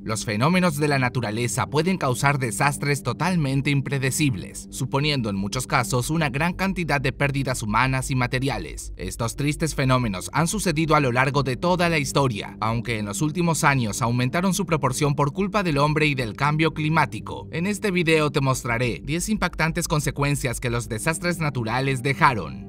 Los fenómenos de la naturaleza pueden causar desastres totalmente impredecibles, suponiendo en muchos casos una gran cantidad de pérdidas humanas y materiales. Estos tristes fenómenos han sucedido a lo largo de toda la historia, aunque en los últimos años aumentaron su proporción por culpa del hombre y del cambio climático. En este video te mostraré 10 impactantes consecuencias que los desastres naturales dejaron.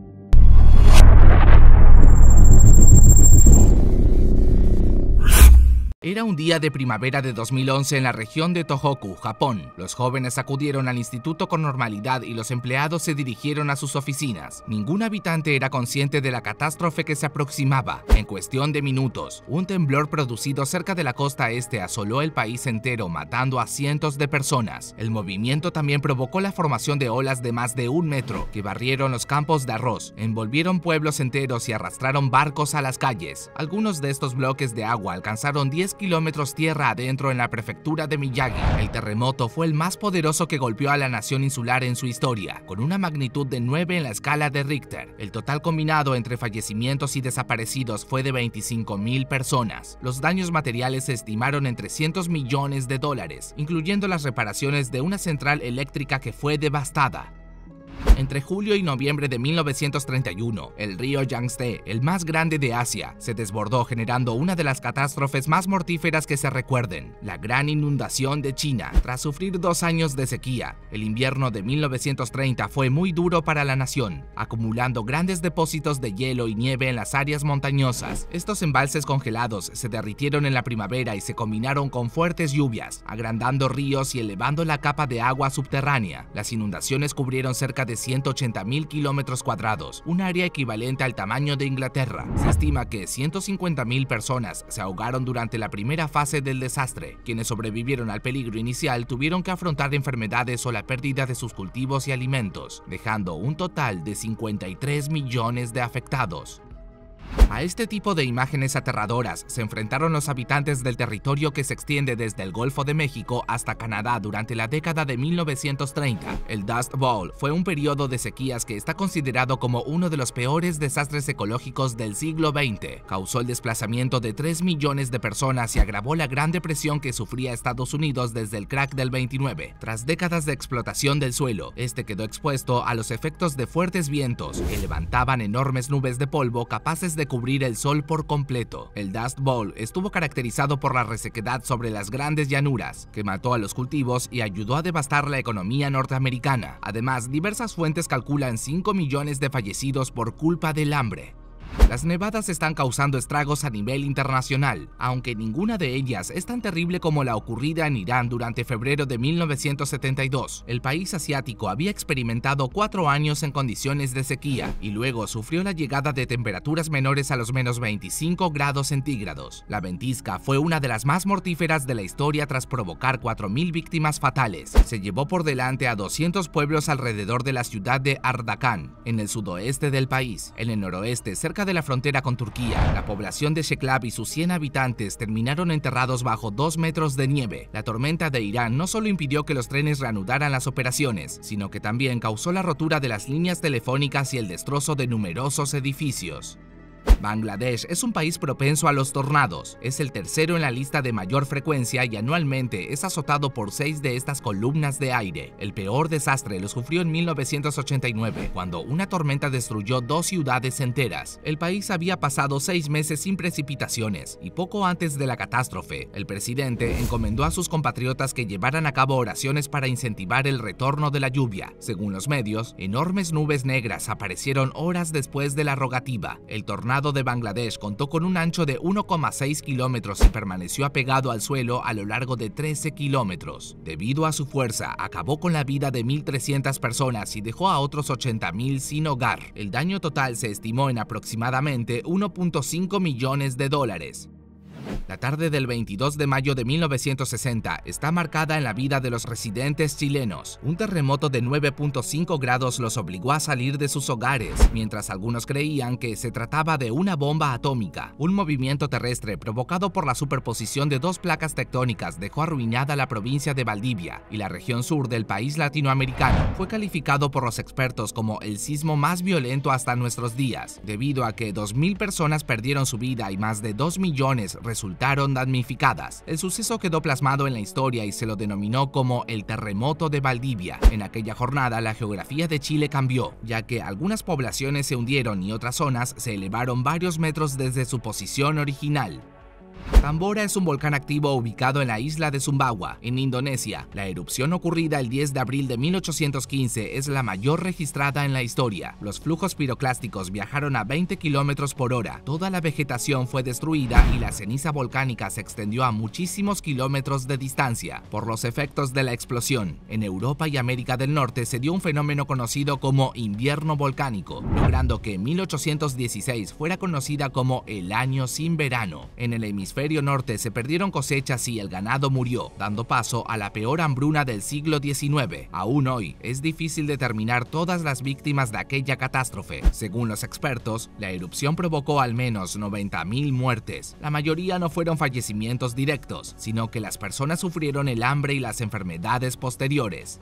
Era un día de primavera de 2011 en la región de Tohoku, Japón. Los jóvenes acudieron al instituto con normalidad y los empleados se dirigieron a sus oficinas. Ningún habitante era consciente de la catástrofe que se aproximaba. En cuestión de minutos, un temblor producido cerca de la costa este asoló el país entero, matando a cientos de personas. El movimiento también provocó la formación de olas de más de 1 metro, que barrieron los campos de arroz, envolvieron pueblos enteros y arrastraron barcos a las calles. Algunos de estos bloques de agua alcanzaron 10 kilómetros tierra adentro en la prefectura de Miyagi. El terremoto fue el más poderoso que golpeó a la nación insular en su historia, con una magnitud de 9 en la escala de Richter. El total combinado entre fallecimientos y desaparecidos fue de 25.000 personas. Los daños materiales se estimaron en $300 millones, incluyendo las reparaciones de una central eléctrica que fue devastada. Entre julio y noviembre de 1931, el río Yangtze, el más grande de Asia, se desbordó generando una de las catástrofes más mortíferas que se recuerden, la Gran Inundación de China. Tras sufrir 2 años de sequía, el invierno de 1930 fue muy duro para la nación, acumulando grandes depósitos de hielo y nieve en las áreas montañosas. Estos embalses congelados se derritieron en la primavera y se combinaron con fuertes lluvias, agrandando ríos y elevando la capa de agua subterránea. Las inundaciones cubrieron cerca de 180.000 kilómetros cuadrados, un área equivalente al tamaño de Inglaterra. Se estima que 150.000 personas se ahogaron durante la primera fase del desastre. Quienes sobrevivieron al peligro inicial tuvieron que afrontar enfermedades o la pérdida de sus cultivos y alimentos, dejando un total de 53 millones de afectados. A este tipo de imágenes aterradoras se enfrentaron los habitantes del territorio que se extiende desde el Golfo de México hasta Canadá durante la década de 1930. El Dust Bowl fue un periodo de sequías que está considerado como uno de los peores desastres ecológicos del siglo XX. Causó el desplazamiento de 3 millones de personas y agravó la gran depresión que sufría Estados Unidos desde el crack del 29. Tras décadas de explotación del suelo, este quedó expuesto a los efectos de fuertes vientos que levantaban enormes nubes de polvo capaces de cubrir el sol por completo. El Dust Bowl estuvo caracterizado por la resequedad sobre las grandes llanuras, que mató a los cultivos y ayudó a devastar la economía norteamericana. Además, diversas fuentes calculan 5 millones de fallecidos por culpa del hambre. Las nevadas están causando estragos a nivel internacional, aunque ninguna de ellas es tan terrible como la ocurrida en Irán durante febrero de 1972. El país asiático había experimentado 4 años en condiciones de sequía y luego sufrió la llegada de temperaturas menores a los menos 25 grados centígrados. La ventisca fue una de las más mortíferas de la historia tras provocar 4.000 víctimas fatales. Se llevó por delante a 200 pueblos alrededor de la ciudad de Ardakan, en el sudoeste del país. En el noroeste, cerca de la frontera con Turquía, la población de Sheklab y sus 100 habitantes terminaron enterrados bajo 2 metros de nieve. La tormenta de Irán no solo impidió que los trenes reanudaran las operaciones, sino que también causó la rotura de las líneas telefónicas y el destrozo de numerosos edificios. Bangladesh es un país propenso a los tornados. Es el tercero en la lista de mayor frecuencia y anualmente es azotado por 6 de estas columnas de aire. El peor desastre lo sufrió en 1989, cuando una tormenta destruyó 2 ciudades enteras. El país había pasado 6 meses sin precipitaciones y poco antes de la catástrofe, el presidente encomendó a sus compatriotas que llevaran a cabo oraciones para incentivar el retorno de la lluvia. Según los medios, enormes nubes negras aparecieron horas después de la rogativa. El tornado de Bangladesh contó con un ancho de 1,6 kilómetros y permaneció apegado al suelo a lo largo de 13 kilómetros. Debido a su fuerza, acabó con la vida de 1.300 personas y dejó a otros 80.000 sin hogar. El daño total se estimó en aproximadamente $1.5 millones. La tarde del 22 de mayo de 1960 está marcada en la vida de los residentes chilenos. Un terremoto de 9.5 grados los obligó a salir de sus hogares, mientras algunos creían que se trataba de una bomba atómica. Un movimiento terrestre provocado por la superposición de 2 placas tectónicas dejó arruinada la provincia de Valdivia y la región sur del país latinoamericano. Fue calificado por los expertos como el sismo más violento hasta nuestros días, debido a que 2.000 personas perdieron su vida y más de 2 millones resultaron resultaron damnificadas. El suceso quedó plasmado en la historia y se lo denominó como el terremoto de Valdivia. En aquella jornada la geografía de Chile cambió, ya que algunas poblaciones se hundieron y otras zonas se elevaron varios metros desde su posición original. Tambora es un volcán activo ubicado en la isla de Sumbawa, en Indonesia. La erupción ocurrida el 10 de abril de 1815 es la mayor registrada en la historia. Los flujos piroclásticos viajaron a 20 km por hora. Toda la vegetación fue destruida y la ceniza volcánica se extendió a muchísimos kilómetros de distancia. Por los efectos de la explosión, en Europa y América del Norte se dio un fenómeno conocido como invierno volcánico, logrando que 1816 fuera conocida como el año sin verano. En el hemisferio norte se perdieron cosechas y el ganado murió, dando paso a la peor hambruna del siglo XIX. Aún hoy, es difícil determinar todas las víctimas de aquella catástrofe. Según los expertos, la erupción provocó al menos 90.000 muertes. La mayoría no fueron fallecimientos directos, sino que las personas sufrieron el hambre y las enfermedades posteriores.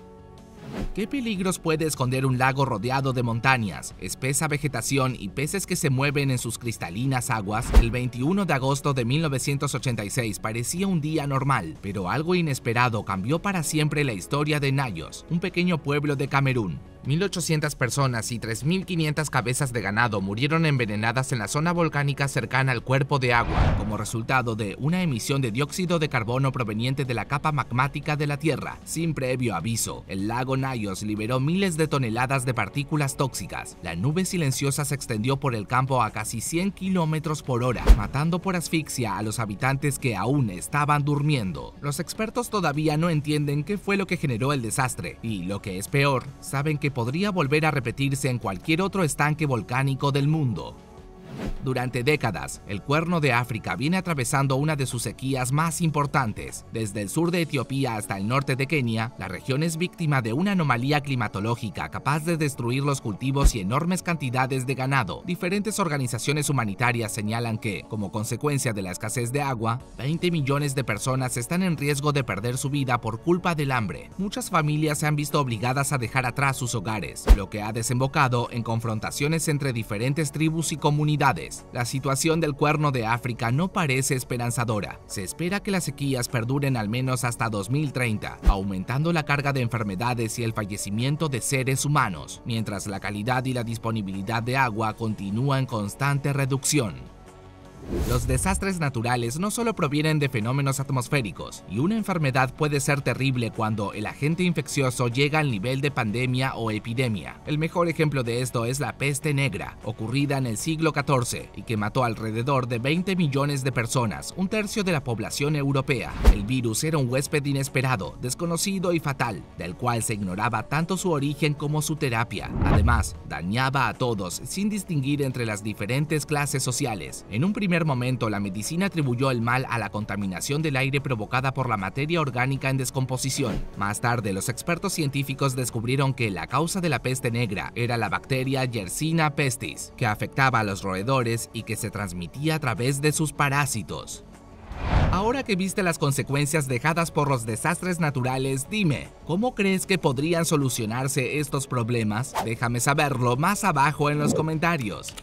¿Qué peligros puede esconder un lago rodeado de montañas, espesa vegetación y peces que se mueven en sus cristalinas aguas? El 21 de agosto de 1986 parecía un día normal, pero algo inesperado cambió para siempre la historia de Nayos, un pequeño pueblo de Camerún. 1.800 personas y 3.500 cabezas de ganado murieron envenenadas en la zona volcánica cercana al cuerpo de agua, como resultado de una emisión de dióxido de carbono proveniente de la capa magmática de la Tierra. Sin previo aviso, el lago Nayos liberó miles de toneladas de partículas tóxicas. La nube silenciosa se extendió por el campo a casi 100 km por hora, matando por asfixia a los habitantes que aún estaban durmiendo. Los expertos todavía no entienden qué fue lo que generó el desastre, y lo que es peor, saben que podría volver a repetirse en cualquier otro estanque volcánico del mundo. Durante décadas, el Cuerno de África viene atravesando una de sus sequías más importantes. Desde el sur de Etiopía hasta el norte de Kenia, la región es víctima de una anomalía climatológica capaz de destruir los cultivos y enormes cantidades de ganado. Diferentes organizaciones humanitarias señalan que, como consecuencia de la escasez de agua, 20 millones de personas están en riesgo de perder su vida por culpa del hambre. Muchas familias se han visto obligadas a dejar atrás sus hogares, lo que ha desembocado en confrontaciones entre diferentes tribus y comunidades. La situación del Cuerno de África no parece esperanzadora. Se espera que las sequías perduren al menos hasta 2030, aumentando la carga de enfermedades y el fallecimiento de seres humanos, mientras la calidad y la disponibilidad de agua continúa en constante reducción. Los desastres naturales no solo provienen de fenómenos atmosféricos, y una enfermedad puede ser terrible cuando el agente infeccioso llega al nivel de pandemia o epidemia. El mejor ejemplo de esto es la peste negra, ocurrida en el siglo XIV y que mató alrededor de 20 millones de personas, un tercio de la población europea. El virus era un huésped inesperado, desconocido y fatal, del cual se ignoraba tanto su origen como su terapia. Además, dañaba a todos sin distinguir entre las diferentes clases sociales. En un primer momento, la medicina atribuyó el mal a la contaminación del aire provocada por la materia orgánica en descomposición. Más tarde, los expertos científicos descubrieron que la causa de la peste negra era la bacteria Yersinia pestis, que afectaba a los roedores y que se transmitía a través de sus parásitos. Ahora que viste las consecuencias dejadas por los desastres naturales, dime, ¿cómo crees que podrían solucionarse estos problemas? Déjame saberlo más abajo en los comentarios.